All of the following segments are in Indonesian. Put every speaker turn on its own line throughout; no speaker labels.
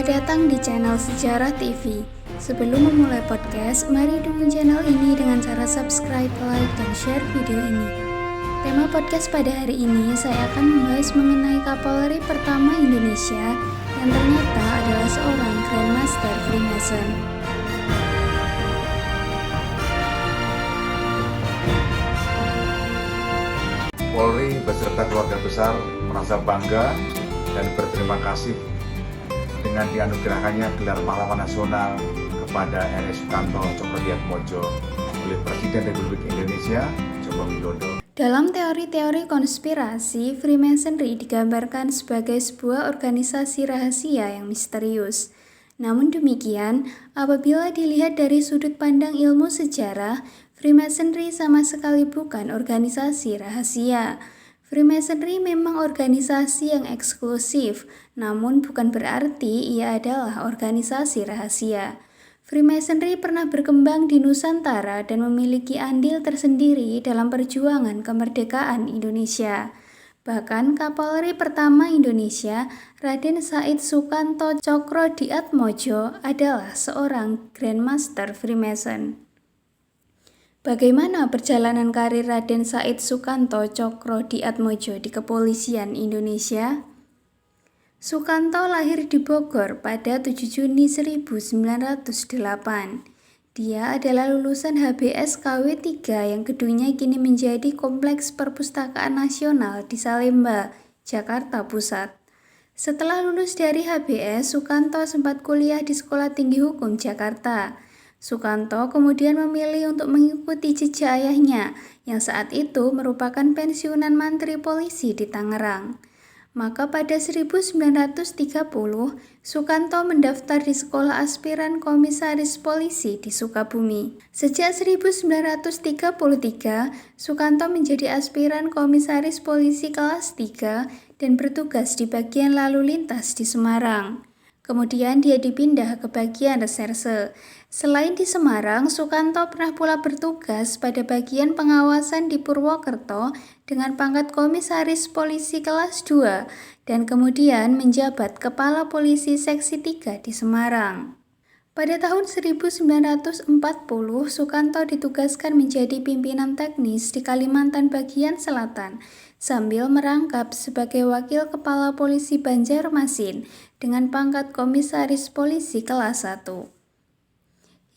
Selamat datang di channel Sejarah TV. Sebelum memulai podcast, mari dukung channel ini dengan cara subscribe, like, dan share video ini. Tema podcast pada hari ini saya akan membahas mengenai Kapolri pertama Indonesia yang ternyata adalah seorang Grandmaster Freemason.
Polri beserta keluarga besar merasa bangga dan berterima kasih dengan dianugerahannya gelar pahlawan nasional kepada R.S. Sukanto Cokroadiatmodjo oleh Presiden Republik Indonesia Joko Widodo.
Dalam teori-teori konspirasi, Freemasonry digambarkan sebagai sebuah organisasi rahasia yang misterius. Namun demikian, apabila dilihat dari sudut pandang ilmu sejarah, Freemasonry sama sekali bukan organisasi rahasia. Freemasonry memang organisasi yang eksklusif, namun bukan berarti ia adalah organisasi rahasia. Freemasonry pernah berkembang di Nusantara dan memiliki andil tersendiri dalam perjuangan kemerdekaan Indonesia. Bahkan Kapolri pertama Indonesia, Raden Said Sukanto Cokroadiatmodjo adalah seorang Grandmaster Freemason. Bagaimana perjalanan karir Raden Said Sukanto Cokroadiatmodjo di kepolisian Indonesia? Sukanto lahir di Bogor pada 7 Juni 1908. Dia adalah lulusan HBS KW 3 yang gedungnya kini menjadi Kompleks Perpustakaan Nasional di Salemba, Jakarta Pusat. Setelah lulus dari HBS, Sukanto sempat kuliah di Sekolah Tinggi Hukum Jakarta. Sukanto kemudian memilih untuk mengikuti jejak ayahnya yang saat itu merupakan pensiunan Mantri Polisi di Tangerang. Maka pada 1930, Sukanto mendaftar di Sekolah Aspiran Komisaris Polisi di Sukabumi. Sejak 1933, Sukanto menjadi aspiran Komisaris Polisi kelas 3 dan bertugas di bagian lalu lintas di Semarang. Kemudian dia dipindah ke bagian reserse. Selain di Semarang, Sukanto pernah pula bertugas pada bagian pengawasan di Purwokerto dengan pangkat Komisaris Polisi kelas 2 dan kemudian menjabat Kepala Polisi Seksi 3 di Semarang. Pada tahun 1940, Sukanto ditugaskan menjadi pimpinan teknis di Kalimantan bagian selatan sambil merangkap sebagai Wakil Kepala Polisi Banjarmasin dengan pangkat Komisaris Polisi kelas 1.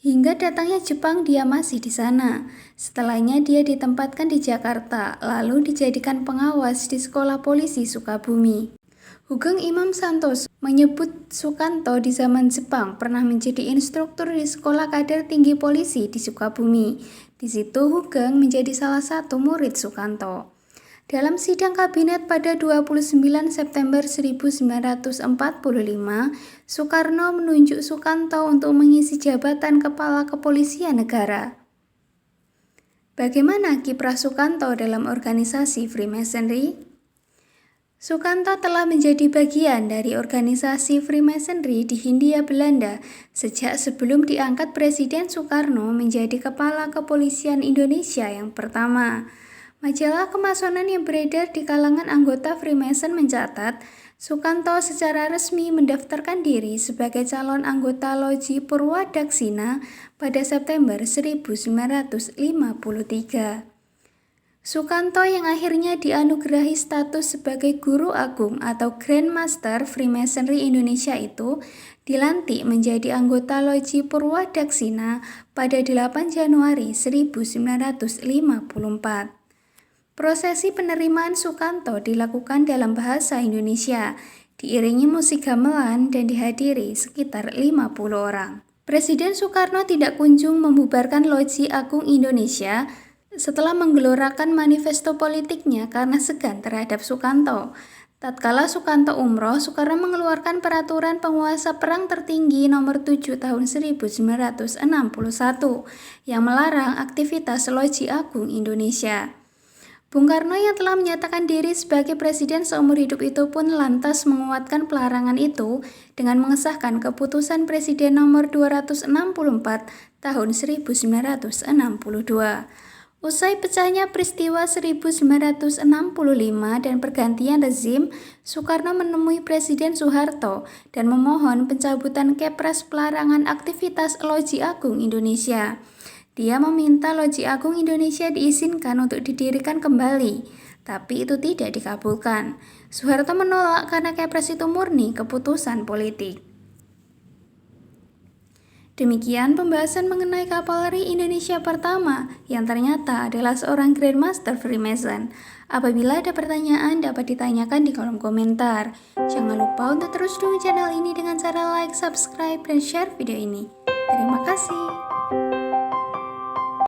Hingga datangnya Jepang dia masih di sana. Setelahnya dia ditempatkan di Jakarta, lalu dijadikan pengawas di Sekolah Polisi Sukabumi. Hugeng Imam Santoso menyebut Sukanto di zaman Jepang pernah menjadi instruktur di Sekolah Kader Tinggi Polisi di Sukabumi. Di situ Hugeng menjadi salah satu murid Sukanto. Dalam sidang kabinet pada 29 September 1945, Soekarno menunjuk Sukanto untuk mengisi jabatan Kepala Kepolisian Negara. Bagaimana kiprah Sukanto dalam organisasi Freemasonry? Sukanto telah menjadi bagian dari organisasi Freemasonry di Hindia Belanda sejak sebelum diangkat Presiden Soekarno menjadi Kepala Kepolisian Indonesia yang pertama. Majalah kemasonan yang beredar di kalangan anggota Freemason mencatat, Sukanto secara resmi mendaftarkan diri sebagai calon anggota Loji Purwadaksina pada September 1953. Sukanto yang akhirnya dianugerahi status sebagai Guru Agung atau Grandmaster Freemasonry Indonesia itu dilantik menjadi anggota Loji Purwadaksina pada 8 Januari 1954. Prosesi penerimaan Sukanto dilakukan dalam bahasa Indonesia, diiringi musik gamelan dan dihadiri sekitar 50 orang. Presiden Soekarno tidak kunjung membubarkan Loji Agung Indonesia setelah menggelorakan manifesto politiknya karena segan terhadap Sukanto. Tatkala Sukanto umroh, Soekarno mengeluarkan peraturan penguasa perang tertinggi nomor 7 tahun 1961 yang melarang aktivitas Loji Agung Indonesia. Bung Karno yang telah menyatakan diri sebagai presiden seumur hidup itu pun lantas menguatkan pelarangan itu dengan mengesahkan keputusan Presiden nomor 264 tahun 1962. Usai pecahnya peristiwa 1965 dan pergantian rezim, Soekarno menemui Presiden Soeharto dan memohon pencabutan Kepres pelarangan aktivitas Loji Agung Indonesia. Dia meminta Loji Agung Indonesia diizinkan untuk didirikan kembali, tapi itu tidak dikabulkan. Soeharto menolak karena Kepres itu murni keputusan politik. Demikian pembahasan mengenai Kapolri Indonesia pertama yang ternyata adalah seorang Grandmaster Freemason. Apabila ada pertanyaan dapat ditanyakan di kolom komentar. Jangan lupa untuk terus dukung channel ini dengan cara like, subscribe, dan share video ini. Terima kasih.